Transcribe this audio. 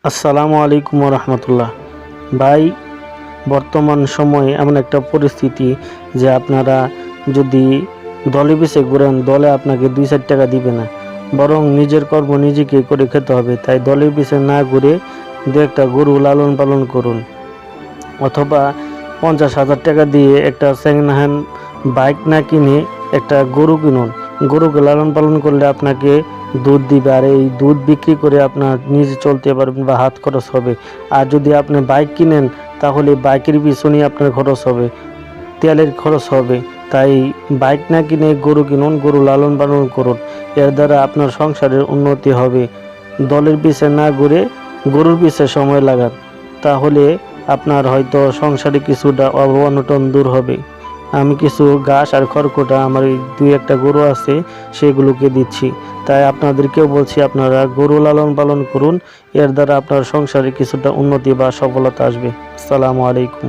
আসসালামু আলাইকুম রহমতুল্লাহ। ভাই, বর্তমান সময়ে এমন একটা পরিস্থিতি যে আপনারা যদি দলে পিছে ঘুরেন, দলে আপনাকে 2-4 টাকা দিবে না, বরং নিজের কর্ম নিজেকে করে খেতে হবে। তাই দলের পিছে না ঘুরে দু একটা গরু লালন পালন করুন, অথবা 50,000 টাকা দিয়ে একটা সেকেন্ড হ্যান্ড বাইক না কিনে একটা গরু কিনুন। গরুকে লালন পালন করলে আপনাকে দুধ দিবে, আর এই দুধ বিক্রি করে আপনার নিজে চলতে পারবেন বা হাত খরচ হবে। আর যদি আপনি বাইক কিনেন, তাহলে বাইকের পিছনেই আপনার খরচ হবে, তেলের খরচ হবে। তাই বাইক না কিনে গরু কিনুন, গরু লালন পালন করুন। এর দ্বারা আপনার সংসারের উন্নতি হবে। দলের পিছে না ঘুরে গরুর পিছে সময় লাগান, তাহলে আপনার হয়তো সংসারে কিছুটা অনটন দূর হবে। আমি কিছু ঘাস আর খড়কুটা আমার এই 2-1টা গরু আছে, সেগুলোকে দিচ্ছি। তাই আপনাদেরকেও বলছি, আপনারা গরু লালন পালন করুন। এর দ্বারা আপনার সংসারে কিছুটা উন্নতি বা সফলতা আসবে। আসসালামু আলাইকুম।